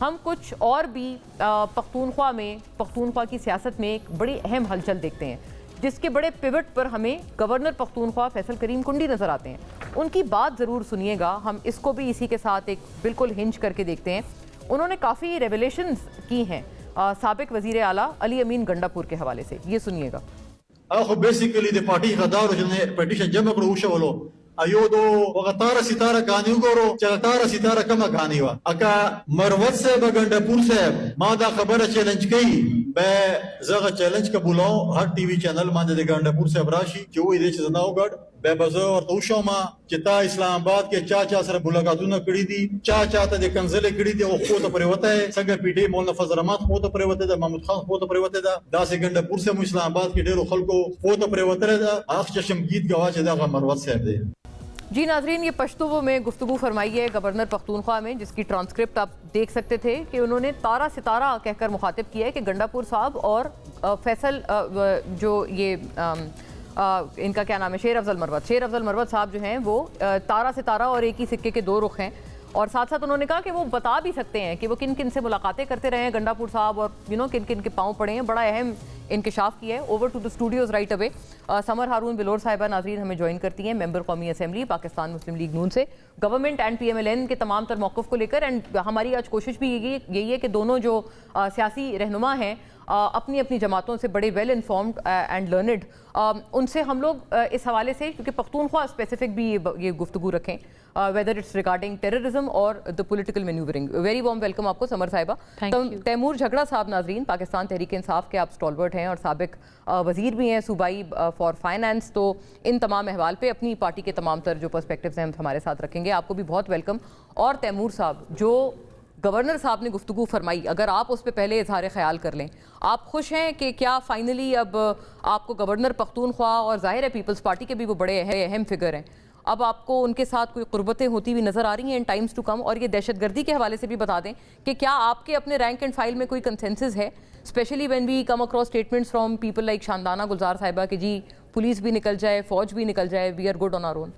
ہم کچھ اور بھی پختونخوا کی سیاست میں ایک بڑی اہم ہلچل دیکھتے ہیں جس کے بڑے پیوٹ پر ہمیں گورنر پختونخوا فیصل کریم کنڈی نظر آتے ہیں. ان کی بات ضرور سنیے گا, ہم اس کو بھی اسی کے ساتھ ایک بالکل ہنج کر کے دیکھتے ہیں. انہوں نے کافی ریویلیشنز کی ہیں سابق وزیر اعلیٰ علی امین گنڈاپور کے حوالے سے, یہ سنیے گا. اخو بیسیکلی د پارټي غدارو چې پټیشن جمع کړو وشولو ایو دو وغتاره ستاره غاني وګورو چې تاره ستاره کومه غاني وا اکا مروت صاحب گنڈاپور صاحب ما دا خبره چیلنج کړي به زغه چیلنج قبولاو هر ټي وي چینل باندې د گنڈاپور صاحب راشي چې وې دې چې زناو ګډ به بزو ورته وشوما چې تا اسلام آباد کې چا سره ملاقاتونه کړې دي چا ته د کنزل کړې دي او خو ته پریوته څنګه پی ډی مولانا فضل رحمت خو ته پریوته د محمود خان خو ته پریوته دا سه گنڈاپور صاحب اسلام آباد کې ډیرو خلکو خو ته پریوته دا اخ چشمگید گواہ چې دا مروت صاحب دی. جی ناظرین, یہ پشتو میں گفتگو فرمائی ہے گورنر پختونخوا میں, جس کی ٹرانسکرپٹ آپ دیکھ سکتے تھے کہ انہوں نے تارا ستارہ کہہ کر مخاطب کیا ہے کہ گنڈاپور صاحب اور فیصل جو یہ ان کا کیا نام ہے شیر افضل مروت صاحب جو ہیں وہ تارا ستارہ اور ایک ہی سکے کے دو رخ ہیں. اور ساتھ ساتھ انہوں نے کہا کہ وہ بتا بھی سکتے ہیں کہ وہ کن کن سے ملاقاتیں کرتے رہے ہیں گنڈاپور صاحب اور کن کن کے پاؤں پڑے ہیں. بڑا اہم انکشاف کیا ہے. Over to the studios right away. Samar Haroon Bilour صاحبہ ناظرین ہمیں جوائن کرتی ہیں, ممبر قومی اسمبلی پاکستان مسلم لیگ نون سے, government and P M L N کے تمام تر موقف کو لے کر. اینڈ ہماری آج کوشش بھی یہی ہے کہ دونوں جو سیاسی رہنما ہیں اپنی اپنی جماعتوں سے بڑے ویل انفارمڈ اینڈ لرنڈ, ان سے ہم لوگ اس حوالے سے کیونکہ پختونخوا اسپیسیفک بھی یہ گفتگو رکھیں whether it's regarding terrorism or the political maneuvering. Very warm welcome آپ کو سمر صاحبہ. تیمور جھگڑا صاحب ناظرین پاکستان تحریک انصاف کے آپ سٹالورٹ ہیں اور سابق وزیر بھی ہیں صوبائی فار فائنانس, تو ان تمام احوال پہ اپنی پارٹی کے تمام تر جو پرسپیکٹیوز ہیں ہم ہمارے ساتھ رکھیں گے. آپ کو بھی بہت ویلکم. اور تیمور صاحب, جو گورنر صاحب نے گفتگو فرمائی, اگر آپ اس پہ پہلے اظہار خیال کر لیں, آپ خوش ہیں کہ کیا فائنلی اب آپ کو گورنر پختونخوا, اور ظاہر ہے پیپلز پارٹی کے بھی وہ بڑے اہم فگر ہیں, اب آپ کو ان کے ساتھ کوئی قربتیں ہوتی ہوئی نظر آ رہی ہیں ان ٹائمز ٹو کم؟ اور یہ دہشت گردی کے حوالے سے بھی بتا دیں کہ کیا آپ کے اپنے رینک اینڈ فائل میں کوئی کنسنسس ہے, specially when we come across statements from people like Shandana Gulzar صاحبہ کہ جی پولیس بھی نکل جائے, فوج بھی نکل جائے, we are good on our own.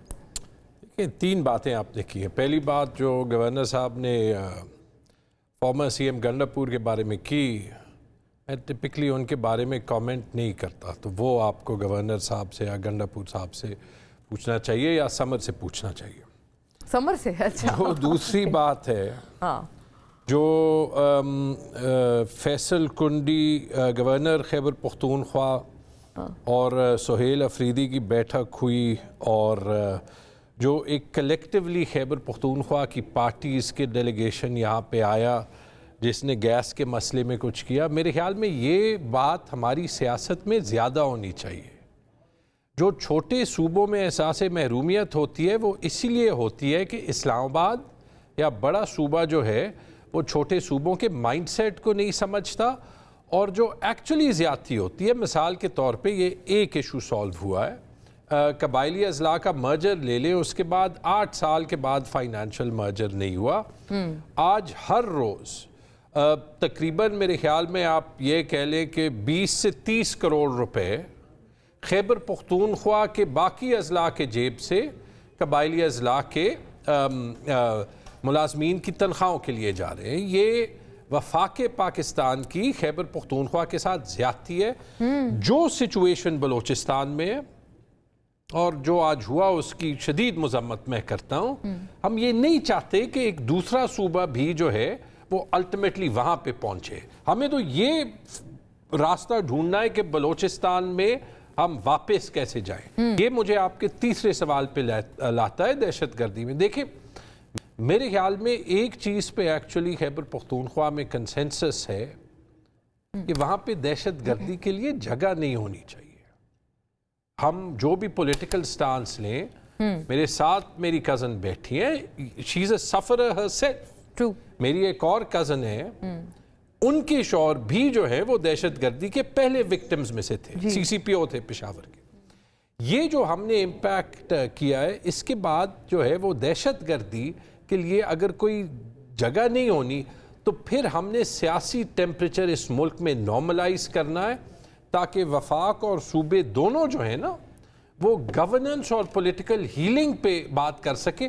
دیکھیں, تین باتیں آپ دیکھی ہیں. پہلی بات جو گورنر صاحب نے فارمر سی ایم گنڈاپور کے بارے میں کی, میں ٹپکلی ان کے بارے میں کامنٹ نہیں کرتا, تو وہ آپ کو گورنر صاحب سے یا گنڈاپور صاحب سے پوچھنا چاہیے یا سمر سے پوچھنا چاہیے. سمر سے؟ اچھا. جو دوسری بات ہے جو فیصل کنڈی گورنر خیبر پختونخوا اور سہیل افریدی کی بیٹھک ہوئی, اور جو ایک کلیکٹیولی خیبر پختونخوا کی پارٹیز کے ڈیلیگیشن یہاں پہ آیا جس نے گیس کے مسئلے میں کچھ کیا, میرے خیال میں یہ بات ہماری سیاست میں زیادہ ہونی چاہیے. جو چھوٹے صوبوں میں احساس محرومیت ہوتی ہے وہ اسی لیے ہوتی ہے کہ اسلام آباد یا بڑا صوبہ جو ہے وہ چھوٹے صوبوں کے مائنڈ سیٹ کو نہیں سمجھتا, اور جو ایکچولی زیادتی ہوتی ہے, مثال کے طور پہ یہ ایک ایشو سالو ہوا ہے, قبائلی اضلاع کا مرجر لے لیں, اس کے بعد 8 سال کے بعد فائنینشل مرجر نہیں ہوا. آج ہر روز تقریباً میرے خیال میں آپ یہ کہہ لیں کہ 20 سے 30 کروڑ روپے خیبر پختونخوا کے باقی اضلاع کے جیب سے قبائلی اضلاع کے ملازمین کی تنخواہوں کے لیے جا رہے ہیں. یہ وفاق پاکستان کی خیبر پختونخوا کے ساتھ زیادتی ہے. جو سچویشن بلوچستان میں ہے اور جو آج ہوا اس کی شدید مذمت میں کرتا ہوں. ہم یہ نہیں چاہتے کہ ایک دوسرا صوبہ بھی جو ہے وہ الٹیمیٹلی وہاں پہ پہنچے. ہمیں تو یہ راستہ ڈھونڈنا ہے کہ بلوچستان میں ہم واپس کیسے جائیں. یہ مجھے آپ کے تیسرے سوال پہ لاتا ہے دہشت گردی میں. دیکھیں, میرے خیال میں ایک چیز پہ ایکچولی خیبر پختونخوا میں کنسنسس ہے کہ وہاں پہ دہشت گردی کے لیے جگہ نہیں ہونی چاہیے. ہم جو بھی پولیٹیکل سٹانس لیں, میرے ساتھ میری کزن بیٹھی ہیں, شی از اے سفرر ہرسیلف. میری ایک اور کزن ہے, ان کے شوہر بھی جو ہے وہ دہشت گردی کے پہلے وکٹمز میں سے تھے, سی سی پی او تھے پشاور کے. یہ جو ہم نے امپیکٹ کیا ہے, اس کے بعد جو ہے وہ دہشت گردی کے لیے اگر کوئی جگہ نہیں ہونی تو پھر ہم نے سیاسی ٹیمپریچر اس ملک میں نارملائز کرنا ہے تاکہ وفاق اور صوبے دونوں جو ہیں نا وہ گورننس اور پولیٹیکل ہیلنگ پہ بات کر سکیں.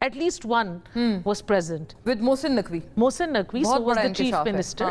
at least one was present with Mohsin Naqvi, so was the chief minister.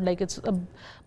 like it's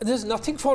There's nothing for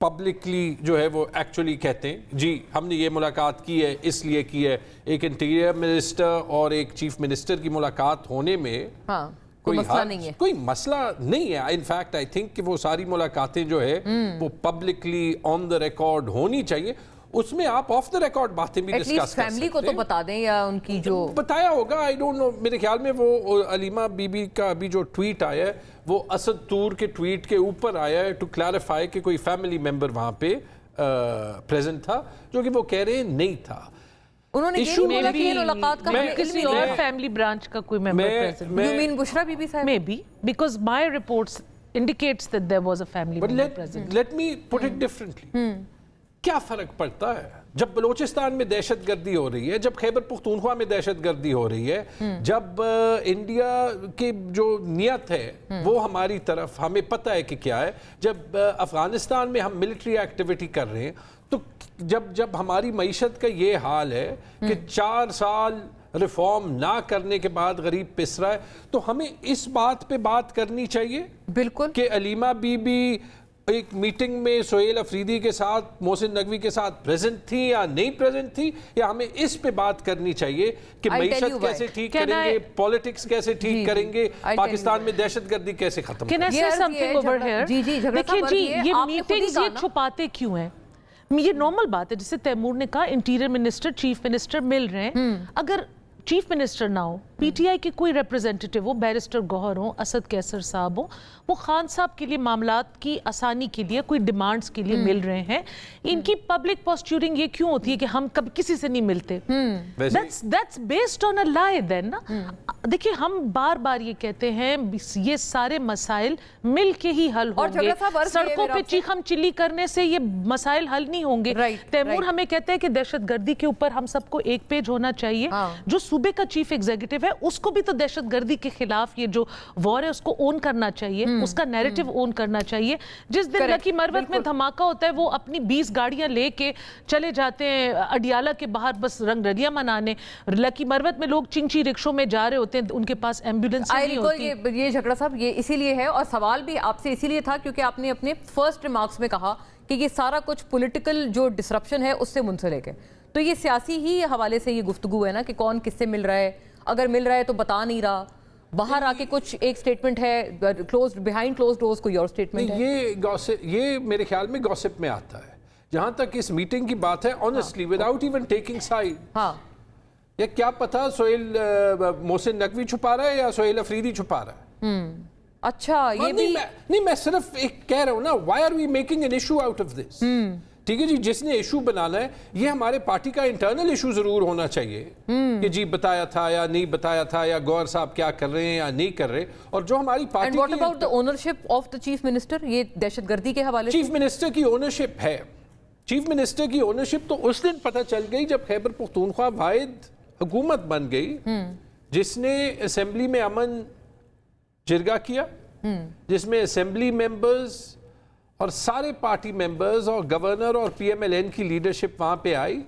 publicly جو ہے وہ ایکچولی کہتے ہیں جی ہم نے یہ ملاقات کی ہے اس لیے کی ہے. ایک انٹیریئر منسٹر اور ایک چیف منسٹر کی ملاقات ہونے میں کوئی مسئلہ نہیں ہے, کوئی مسئلہ نہیں ہے. ان فیکٹ آئی تھنک کہ وہ ساری ملاقاتیں جو ہے وہ پبلکلی آن دا ریکارڈ ہونی چاہیے. اس میں آپ آف دا ریکارڈ باتیں بھی ڈسکس کر سکتے ہیں. فیملی کو تو بتا دیں یا ان کی جو بتایا ہوگا, آئی ڈونٹ نو. میرے خیال میں وہ علیمہ بی بی کا ابھی جو ٹویٹ آیا ہے وہ اسد طور کے ٹویٹ کے اوپر آیا ہے ٹو کلیریفائی کہ کوئی فیملی ممبر وہاں پہ پریزنٹ تھا, جو کہ وہ کہہ رہے ہیں نہیں تھا. انہوں نے یہ بولا کہ ملاقات کا کسی اور فیملی برانچ کا کوئی member present. You mean Bushra Bibi صاحب? Maybe, because my reports indicates that there was a family member present. Let me put it differently. کیا فرق پڑتا ہے جب بلوچستان میں دہشت گردی ہو رہی ہے, جب خیبر پختونخوا میں دہشت گردی ہو رہی ہے, جب انڈیا کی جو نیت ہے وہ ہماری طرف ہمیں پتہ ہے کہ کیا ہے, جب افغانستان میں ہم ملٹری ایکٹیویٹی کر رہے ہیں, تو جب ہماری معیشت کا یہ حال ہے کہ 4 سال ریفارم نہ کرنے کے بعد غریب پس رہا ہے, تو ہمیں اس بات پہ بات کرنی چاہیے بالکل کہ علیمہ بی بی ایک میٹنگ میں سہیل افریدی کے ساتھ محسن نقوی کے ساتھ پریزنٹ تھی یا نہیں پریزنٹ تھی, یا ہمیں اس پہ بات کرنی چاہیے کہ معیشت کیسے ٹھیک کریں گے, پالیٹکس کیسے ٹھیک کریں گے, پاکستان میں دہشت گردی کیسے ختم کریں گے. دیکھیں جی یہ میٹنگز یہ چھپاتے کیوں ہیں؟ یہ نارمل بات ہے, جسے تیمور نے کہا انٹیریئر منسٹر چیف منسٹر مل رہے ہیں. اگر چیف منسٹر نہ ہو, پی ٹی آئی کے کوئی ریپرزینٹیٹیو ہو, بیرسٹر گوہر ہوں, اسد کیسر صاحب ہوں, وہ خان صاحب کے لیے معاملات کی آسانی کے لیے کوئی ڈیمانڈز کے لیے مل رہے ہیں. ان کی پبلک پوسچورنگ یہ کیوں ہوتی ہے کہ ہم کبھی کسی سے نہیں ملتے؟ That's based on a lie then. دیکھیں ہم بار بار یہ کہتے ہیں یہ سارے مسائل مل کے ہی حل ہوں گے, سڑکوں پہ چیخم چلی کرنے سے یہ مسائل حل نہیں ہوں گے. تیمور ہمیں کہتے ہیں کہ دہشت گردی کے اوپر ہم سب کو ایک پیج ہونا چاہیے. جو صوبے کا چیف ایگزیکٹو ہے اس کو بھی تو دہشت گردی کے خلاف یہ جو وار ہے اس کو اون کرنا چاہیے, اس کا نیریٹو اون کرنا چاہیے. جس دن لکی مروت میں دھماکہ ہوتا ہے وہ اپنی 20 گاڑیاں لے کے چلے جاتے ہیں اڈیالہ کے باہر بس رنگ ردیاں منانے. لکی مروت میں لوگ چنچی رکشوں میں جا رہے ہوتے ہیں, ان کے پاس ایمبولینس نہیں ہوتی. یہ جھگڑا صاحب یہ اسی لیے ہے, اور سوال بھی آپ سے اسی لیے تھا کیونکہ آپ نے اپنے فرسٹ ریمارکس میں کہا کہ یہ سارا کچھ پولیٹیکل جو ڈسرپشن ہے اس سے منسلک ہے. تو یہ سیاسی ہی حوالے سے یہ گفتگو ہے نا کہ کون کس سے مل رہا ہے, اگر مل رہا ہے تو بتا نہیں رہا, باہر آ کے کچھ ایک سٹیٹمنٹ ہے, بیہائنڈ کلوزڈ ڈورز کوئی اور سٹیٹمنٹ ہے. یہ میرے خیال میں گوسپ میں آتا ہے. جہاں تک اس میٹنگ کی بات ہے, honestly without even taking side, یا کیا پتا سہیل محسن نقوی چھپا رہا ہے یا سہیل افریدی چھپا رہا ہے. اچھا یہ بھی نہیں, میں صرف ایک کہہ رہا ہوں نا, why are we making an issue out of this? ٹھیک ہے جی, جس نے ایشو بنانا ہے یہ ہمارے پارٹی کا انٹرنل ایشو ضرور ہونا چاہیے کہ جی بتایا تھا یا نہیں بتایا تھا, یا گوہر صاحب کیا کر رہے ہیں یا نہیں کر رہے. اور جو ہماری party and what about the ownership of the chief minister, یہ دہشت گردی کے حوالے سے چیف منسٹر کی اونرشپ ہے. چیف منسٹر کی اونرشپ تو اس دن پتہ چل گئی جب خیبر پختونخوا واحد حکومت بن گئی جس نے اسمبلی میں امن جرگہ کیا, جس میں اسمبلی ممبرز اور سارے پارٹی ممبرز اور گورنر اور پی ایم ایل این کی لیڈرشپ وہاں پہ آئی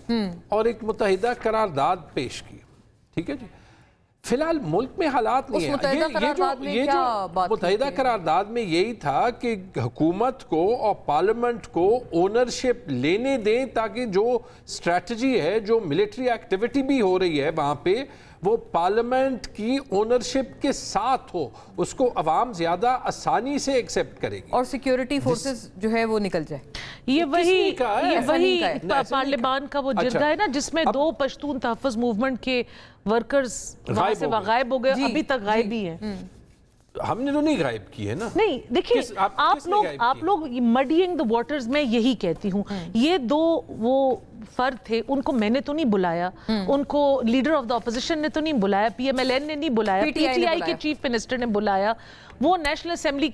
اور ایک متحدہ قرارداد پیش کی. ٹھیک ہے جی, فی الحال ملک میں حالات نہیں ہیں. یہ جو متحدہ قرارداد میں یہی تھا کہ حکومت کو اور پارلیمنٹ کو اونرشپ لینے دیں تاکہ جو اسٹریٹجی ہے, جو ملٹری ایکٹیویٹی بھی ہو رہی ہے وہاں پہ, وہ پارلیمنٹ کی اونرشپ کے ساتھ ہو, اس کو عوام زیادہ آسانی سے ایکسیپٹ کرے گی, اور سیکیورٹی فورسز جو ہے وہ نکل جائے. یہ وہی پارلیمان کا وہ جرگہ ہے نا جس میں 2 پشتون تحفظ موومنٹ کے ورکرز وہاں سے غائب ہو گئے, ابھی تک غائب ہی ہیں. ہم نے تو نہیں غائب کی ہے نا. نہیں دیکھیں, آپ لوگ مڈیئنگ دی واٹرز میں یہی کہتی ہوں, یہ 2 وہ فرد تھے, ان کو میں نے تو نہیں بلایا, ان کو لیڈر آف دا اپوزیشن نے تو نہیں بلایا, پی ایم ایل این نے نہیں بلایا, پی ٹی آئی کے چیف منسٹر نے بلایا. وہ نیشنل اسمبلی,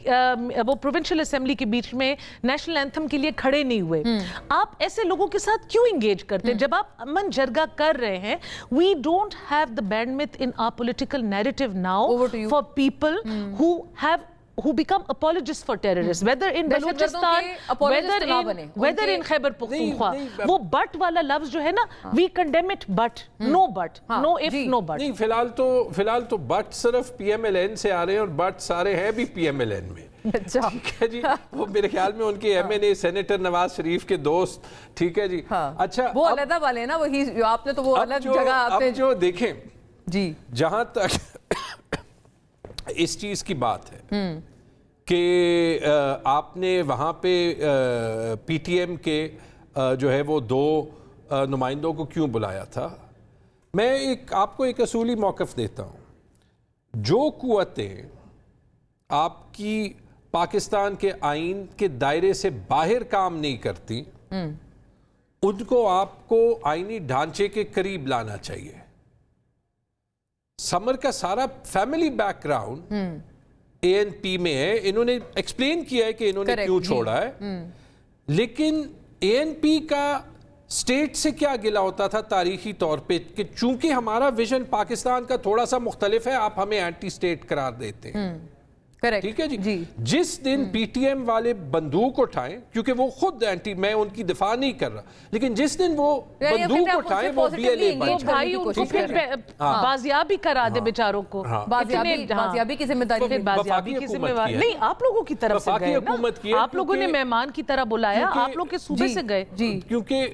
وہ پروونشل اسمبلی کے بیچ میں نیشنل اینتھم کے لیے کھڑے نہیں ہوئے. آپ ایسے لوگوں کے ساتھ کیوں انگیج کرتے ہیں جب آپ امن جرگہ کر رہے ہیں؟ We don't have the bandwidth in our political narrative now for people who become apologists for terrorists, whether in Balochistan, whether in Khyber Pakhtunkhwa. وہ but والا لفظ جو ہے نا, we condemn it but, no but, no if, no but. نہیں, فی الحال تو but صرف پی ایم ایل این سے آ رہے ہیں, اور but سارے ہیں بھی پی ایم ایل این میں. اچھا ٹھیک ہے جی, وہ میرے خیال میں ان کے MNA سینیٹر نواز شریف کے دوست, ٹھیک ہے جی. اچھا وہ علیحدہ والے ہیں نا, وہی آپ نے تو وہ الگ جگہ آپ نے جو دیکھیں جی, جہاں تک اس چیز کی بات ہے کہ آپ نے وہاں پہ PTM کے جو ہے وہ 2 نمائندوں کو کیوں بلایا تھا, میں آپ کو ایک اصولی موقف دیتا ہوں. جو قوتیں آپ کی پاکستان کے آئین کے دائرے سے باہر کام نہیں کرتی, ان کو آپ کو آئینی ڈھانچے کے قریب لانا چاہیے. سمر کا سارا فیملی بیک گراؤنڈ ANP میں ہے, انہوں نے ایکسپلین کیا ہے کہ انہوں نے کیوں چھوڑا ہے, لیکن ANP کا اسٹیٹ سے کیا گلہ ہوتا تھا تاریخی طور پہ کہ چونکہ ہمارا ویژن پاکستان کا تھوڑا سا مختلف ہے, آپ ہمیں اینٹی اسٹیٹ قرار دیتے ہیں. ٹھیک ہے جی. جس دن PTM والے بندوق اٹھائیں, کیونکہ وہ خود اینٹی, میں ان کی دفاع نہیں کر رہا, لیکن جس دن وہ بندوق اٹھائیں وہ BLA بن بھائی ان کو پھر بازیابی کرا دے بیچاروں کو, بازیابی کی ذمہ داری, بازیابی کی ذمہ داری نہیں آپ لوگوں کی طرف سے گئے نا, آپ لوگوں نے مہمان کی طرح بلایا, آپ لوگ کے صوبے سے گئے. کیونکہ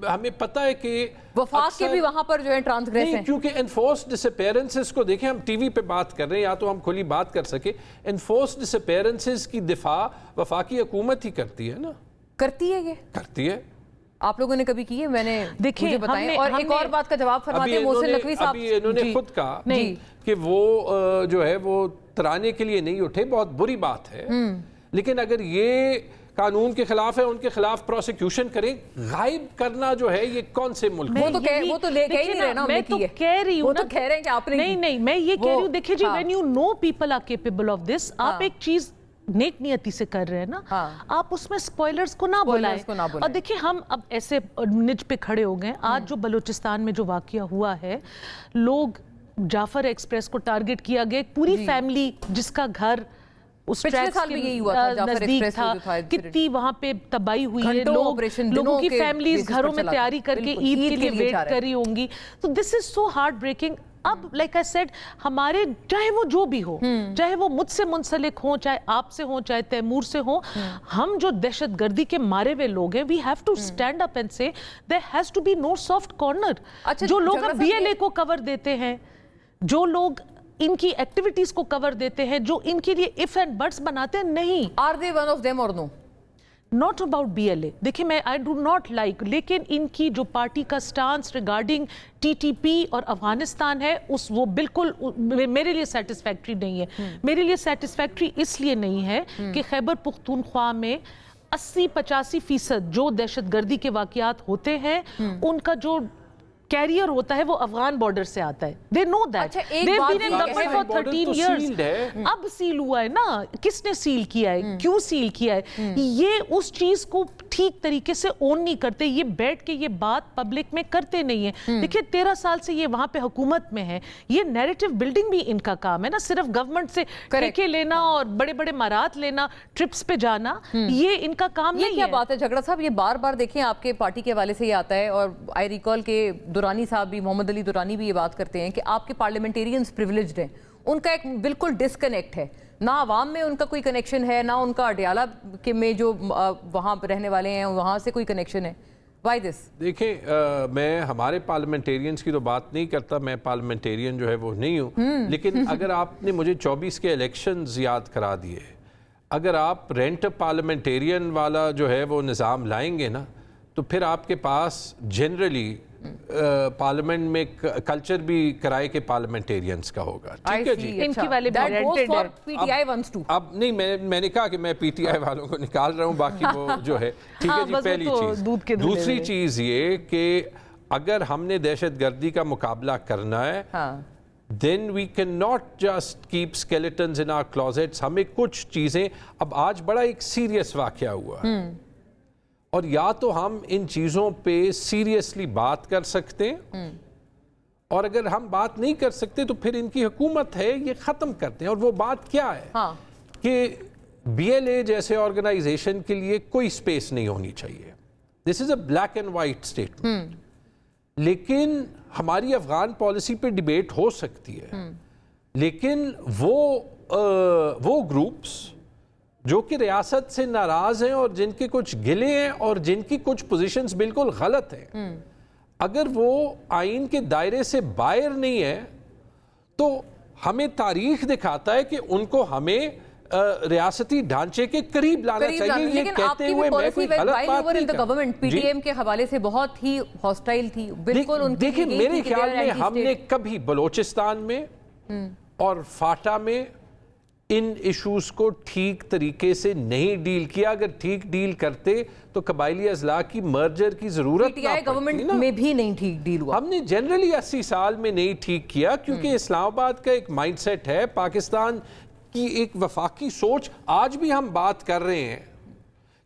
ہمیں پتہ ہے کہ وفاق کے بھی وہاں پر جو ہے ٹرانسگریس ہیں, کیونکہ انفورسڈ ڈس اپیرنسز کو دیکھیں, ہم ٹی وی پہ بات کر رہے ہیں, یا تو ہم کھلی بات کر سکے, انفورسڈ ڈس اپیرنسز کی دفاع وفاقی حکومت ہی کرتی ہے نا, کرتی ہے, یہ کرتی ہے. آپ لوگوں نے کبھی کی ہے؟ میں نے دیکھیں بتائیں. اور ایک اور بات کا جواب فرماتے ہیں محسن نقوی صاحب. ابھی انہوں نے خود کہا کہ وہ جو ہے وہ ترانے کے لیے نہیں اٹھے, بہت بری بات ہے, لیکن اگر یہ قانون کے خلاف ہے, ان کے خلاف پروسیکیوشن کریں. غائب کرنا جو ہے یہ کون سے ملک وہ تو لے کے ہی نہیں رہے نا, میں تو کہہ رہی ہوں, وہ تو کہہ رہے ہیں کہ آپ نے نہیں میں یہ کہہ رہی ہوں, دیکھیں جی, when you know people are capable of this, آپ ایک چیز نیک نیتی سے کر رہے ہیں نا, آپ اس میں سپوائلرز کو نہ بلائیں. اور دیکھیں ہم اب ایسے نچ پہ کھڑے ہو گئے, آج جو بلوچستان میں جو واقعہ ہوا ہے, لوگ جعفر ایکسپریس کو ٹارگٹ کیا گیا, ایک پوری فیملی جس کا گھر اس ٹریکس کے نزدیک تھا, کتنی وہاں پہ تباہی ہوئی ہے, لوگوں کی فیملیز گھروں میں تیاری کر کے عید کے لیے ویٹ کر رہی ہوں گی. تو دس از سو ہارٹ بریکنگ. اب لائک آئی سیڈ, ہمارے چاہے وہ جو بھی ہو, چاہے وہ مجھ سے منسلک ہوں, چاہے آپ سے ہوں, چاہے تیمور سے ہوں, ہم جو دہشت گردی کے مارے ہوئے لوگ ہیں, we have to stand up and سے there has to be no soft corner. جو لوگ اب BLA کو کور دیتے ہیں, جو لوگ ان کی ایکٹیویٹیز کو کور دیتے ہیں, جو ان کے لیے if and buts بناتے ہیں, نہیں. Are they one of them or no? Not about BLA. دیکھیں میں I do not like, لیکن ان کی جو پارٹی کا سٹانس ریگارڈنگ TTP اور افغانستان ہے, وہ بالکل میرے لیے سیٹسفیکٹری نہیں ہے. میرے لیے سیٹسفیکٹری اس لیے نہیں ہے کہ خیبر پختونخوا میں 80-85% جو دہشت گردی کے واقعات ہوتے ہیں, ان کا جو کیریئر ہوتا ہے وہ افغان بارڈر سے آتا ہے. They know that. They've been in government for 13 years. اب سیل ہوا ہے نا, کس نے سیل کیا ہے, کیوں سیل کیا ہے, یہ اس چیز کو ٹھیک طریقے سے اون نہیں کرتے, یہ بیٹھ کے یہ بات پبلک میں کرتے نہیں ہیں. دیکھیں 13 سال سے یہ وہاں پہ حکومت میں ہے, یہ نیریٹو بلڈنگ بھی ان کا کام ہے نا, صرف گورنمنٹ سے ٹھیکے لینا اور بڑے بڑے مارات لینا, ٹرپس پہ جانا, یہ ان کا کام نہیں ہے. یہ کیا بات ہے جھگڑا صاحب, یہ بار بار دیکھیں آپ کے پارٹی کے حوالے سے یہ آتا ہے, اور آئی ریکال کے دورانی صاحب بھی, محمد علی دورانی بھی یہ بات کرتے ہیں کہ آپ کے پارلیمنٹیرینز پریویلیجڈ ہیں, ان کا ایک بالکل ڈسکنیکٹ ہے, نہ عوام میں ان کا کوئی کنیکشن ہے, نہ ان کا اڈیالہ کے میں جو وہاں رہنے والے ہیں وہاں سے کوئی کنیکشن ہے. Why this? دیکھیں میں ہمارے پارلیمنٹیرینز کی تو بات نہیں کرتا, میں پارلیمنٹیرین جو ہے وہ نہیں ہوں, لیکن اگر آپ نے مجھے 24 کے الیکشنز یاد کرا دیے, اگر آپ رینٹ پارلیمنٹیرین والا جو ہے وہ نظام لائیں گے نا, تو پھر آپ کے پاس جنرلی پارلیمنٹ میں کلچر بھی کرائے کے پارلیمنٹیرینز کا ہوگا. ٹھیک ہے جی, ان کی والے اب نہیں, میں نے کہا کہ میں PTI والوں کو نکال رہا ہوں, باقی وہ جو ہے ٹھیک ہے جی. پہلی چیز. دوسری چیز یہ کہ اگر ہم نے دہشت گردی کا مقابلہ کرنا ہے, then we cannot just keep skeletons in our closets. ہمیں کچھ چیزیں, اب آج بڑا ایک سیریس واقعہ ہوا ہے, اور یا تو ہم ان چیزوں پہ سیریسلی بات کر سکتے ہیں, اور اگر ہم بات نہیں کر سکتے تو پھر ان کی حکومت ہے یہ ختم کرتے ہیں. اور وہ بات کیا ہے کہ BLA جیسے آرگنائزیشن کے لیے کوئی سپیس نہیں ہونی چاہیے. This is a black and white statement. لیکن ہماری افغان پالیسی پہ ڈیبیٹ ہو سکتی ہے, لیکن وہ وہ گروپس جو کہ ریاست سے ناراض ہیں اور جن کے کچھ گلے ہیں اور جن کی کچھ پوزیشنز بالکل غلط ہیں، اگر وہ آئین کے دائرے سے باہر نہیں ہے تو ہمیں تاریخ دکھاتا ہے کہ ان کو ہمیں ریاستی ڈھانچے کے قریب لانا چاہیے. یہ کہتے ہوئے میں کوئی غلط بات نہیں کر رہا. پی ٹی ایم کے حوالے سے بہت ہی ہاسٹائل تھی بالکل. دیکھیں میرے خیال میں ہم نے کبھی بلوچستان میں اور فاٹا میں ان ایشوز کو ٹھیک طریقے سے نہیں ڈیل کیا. اگر ٹھیک ڈیل کرتے تو قبائلی اضلاع کی مرجر کی ضرورت نہ پڑتی. گورنمنٹ میں بھی نہیں ٹھیک ڈیل ہوا. ہم نے جنرلی 80 سال میں نہیں ٹھیک کیا کیونکہ اسلام آباد کا ایک مائنڈ سیٹ ہے, پاکستان کی ایک وفاقی سوچ. آج بھی ہم بات کر رہے ہیں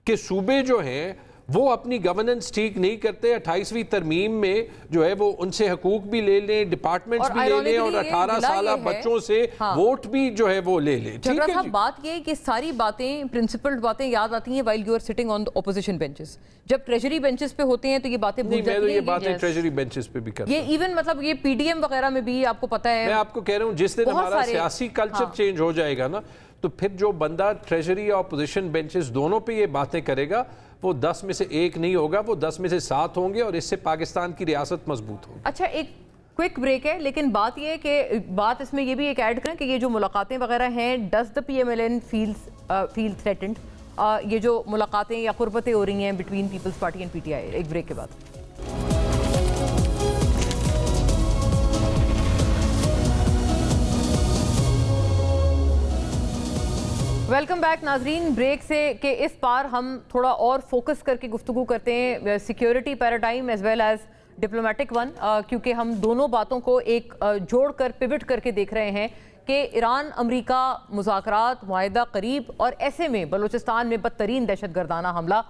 کہ صوبے جو ہیں وہ اپنی گورننس ٹھیک نہیں کرتے. 28ویں ترمیم میں جو ہے وہ ان سے حقوق بھی لے لیں, ڈپارٹمنٹس بھی لے لیں, اور 18 سالہ بچوں سے ووٹ بھی جو ہے وہ لے لیں. جھگڑا صاحب بات یہ ہے کہ ساری باتیں پرنسپلڈ باتیں یاد آتی ہیں while you are sitting on the opposition benches. جب ٹریجری بینچز پہ ہوتے ہیں تو یہ باتیں بھول جاتی ہیں. میں تو یہ باتیں ٹریجری بینچز پہ بھی کرتا ہوں. یہ ایون مطلب یہ پی ڈی ایم وغیرہ میں بھی آپ کو پتہ ہے. میں آپ کو کہہ رہا ہوں جس دن ہمارا سیاسی کلچر چینج ہو جائے گا نا, تو پھر جو بندہ ٹریجری اور اپوزیشن بینچز دونوں پہ یہ باتیں کرے گا وہ 10 میں سے 1 نہیں ہوگا, وہ 10 میں سے 7 ہوں گے, اور اس سے پاکستان کی ریاست مضبوط ہوگی. اچھا ایک کوئک بریک ہے, لیکن بات یہ ہے کہ بات اس میں یہ بھی ایک ایڈ کریں کہ یہ جو ملاقاتیں وغیرہ ہیں, does the P M L N feel threatened, یہ جو ملاقاتیں یا قربتیں ہو رہی ہیں between People's Party and P T I. ایک بریک کے بعد. ویلکم بیک ناظرین. بریک سے کہ اس پار ہم تھوڑا اور فوکس کر کے گفتگو کرتے ہیں security paradigm as well as diplomatic one, کیونکہ ہم دونوں باتوں کو ایک جوڑ کر پیوٹ کر کے دیکھ رہے ہیں کہ ایران امریکہ مذاکرات معاہدہ قریب, اور ایسے میں بلوچستان میں بدترین دہشت گردانہ حملہ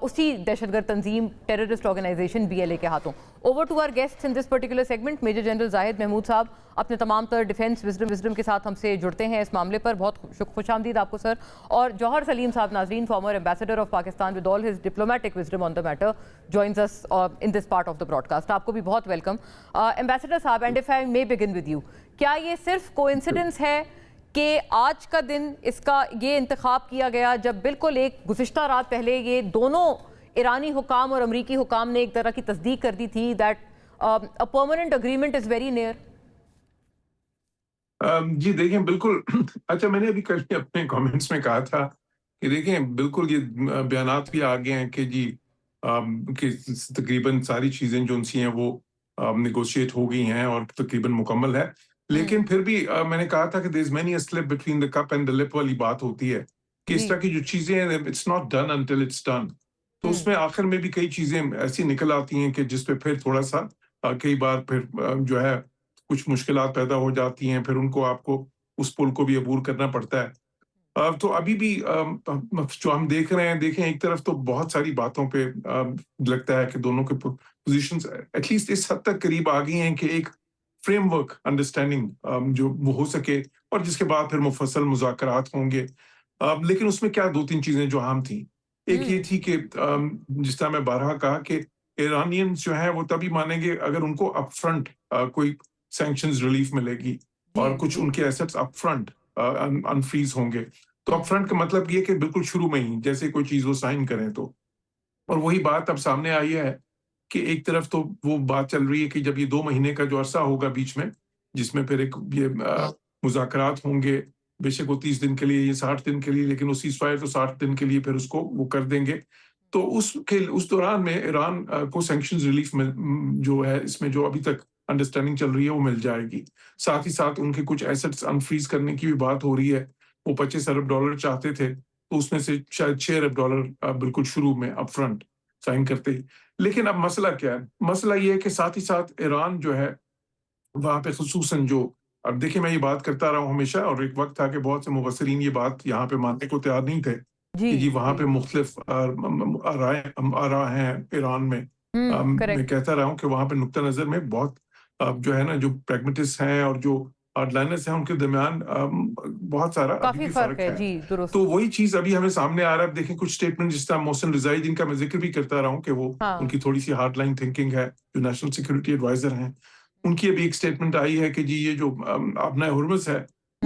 اسی دہشت گرد تنظیم terrorist organization B L A کے ہاتھوں. Over to our guests in this particular segment. Major general Zahid Mahmood صاحب اپنے تمام تر ڈیفنس وزڈم کے ساتھ ہم سے جڑتے ہیں اس معاملے پر. بہت خوش آمدید آپ کو سر. اور جوہر سلیم صاحب ناظرین, former ambassador of Pakistan with all his diplomatic wisdom on the matter, joins us in this part of the broadcast. آپ کو بھی بہت welcome. Ambassador sahab, and if I may begin with you, کیا یہ صرف کوئنسیڈنس ہے کہ آج کا دن اس کا یہ انتخاب کیا گیا جب بالکل ایک گزشتہ رات پہلے یہ دونوں ایرانی حکام اور امریکی حکام نے ایک طرح کی تصدیق کر دی تھی that a permanent agreement is very near? جی دیکھیں بالکل. اچھا میں نے ابھی کل اپنے کامنٹس میں کہا تھا کہ دیکھیں بالکل یہ بیانات بھی آگے ہیں کہ جی کہ تقریباً ساری چیزیں جو ان سی ہیں وہ نیگوشیٹ ہو گئی ہیں اور تقریباً مکمل ہے, لیکن پھر بھی میں نے کہا تھا کہ there is many a slip between the cup and the lip والی بات ہوتی ہے کہ اس طرح کی جو چیزیں ہیں it's not done until it's done. تو اس میں آخر میں بھی کئی چیزیں ایسی نکل آتی ہیں کہ جس پہ پھر تھوڑا سا کئی بار پھر جو ہے کچھ مشکلات پیدا ہو جاتی ہیں, پھر ان کو آپ کو اس پل کو بھی عبور کرنا پڑتا ہے. تو ابھی بھی جو ہم دیکھ رہے ہیں, دیکھیں ایک طرف تو بہت ساری باتوں پہ لگتا ہے کہ دونوں کے پوزیشنز ایٹ لیسٹ اس حد تک قریب آ گئی ہیں کہ ایک فریم ورک انڈرسٹینڈنگ جو وہ ہو سکے, اور جس کے بعد پھر مفصل مذاکرات ہوں گے. لیکن اس میں کیا 2-3 چیزیں جو اہم تھیں. ایک یہ تھی کہ جس طرح میں بارہا کہا کہ ایرانینز جو ہیں وہ تبھی مانیں گے اگر ان کو اپ فرنٹ کوئی سینکشنز ریلیف ملے گی اور کچھ ان کے ایسٹس اپ فرنٹ انفریز ہوں گے. تو اپ فرنٹ کا مطلب یہ کہ بالکل شروع میں ہی جیسے کوئی چیز وہ سائن کریں تو, اور وہی بات اب سامنے آئی ہے کہ ایک طرف تو وہ بات چل رہی ہے کہ جب یہ 2 مہینے کا جو عرصہ ہوگا بیچ میں, جس میں پھر ایک یہ مذاکرات ہوں گے, بے شک وہ 30 دن کے لیے, یہ 60 دن کے لیے, لیکن وہ سیز فائر تو 60 دن کے لیے پھر اس کو وہ کر دیں گے. تو اس دوران میں ایران کو سینکشنز ریلیف میں جو ہے اس میں جو ابھی تک انڈرسٹینڈنگ چل رہی ہے وہ مل جائے گی. ساتھ ہی ساتھ ان کے کچھ ایسٹس انفریز کرنے کی بھی بات ہو رہی ہے. وہ $25 ارب چاہتے تھے, تو اس میں سے شاید $6 ارب بالکل شروع میں اپ فرنٹ سائن کرتے ہی. لیکن اب مسئلہ کیا ہے؟ مسئلہ یہ ہے کہ ساتھ ہی ساتھ ایران جو ہے وہاں پہ خصوصاً جو, اب دیکھیں میں یہ بات کرتا رہا ہوں ہمیشہ, اور ایک وقت تھا کہ بہت سے مبصرین یہ بات یہاں پہ ماننے کو تیار نہیں تھے کہ جی وہاں پہ مختلف آراء ہیں ایران میں. میں کہتا رہا ہوں کہ وہاں پہ نقطہ نظر میں بہت جو ہے نا جو پریگمیٹسٹ ہیں اور جو ہارڈ لائنرز ہیں ان کے درمیان بہت سارا کافی فرق ہے. تو وہی چیز ابھی ہمیں سامنے آ رہا ہے. دیکھیں کچھ اسٹیٹمنٹ جس طرح محسن رضائی, جن کا میں ذکر بھی کرتا رہا ہوں کہ وہ ان کی تھوڑی سی ہارڈ لائن تھنکنگ ہے, جو نیشنل سیکورٹی ایڈوائزر ہیں, ان کی ابھی ایک اسٹیٹمنٹ آئی ہے کہ جی یہ جو ابنائے ہرمز ہے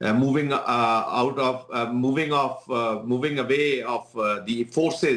moving away of the forces,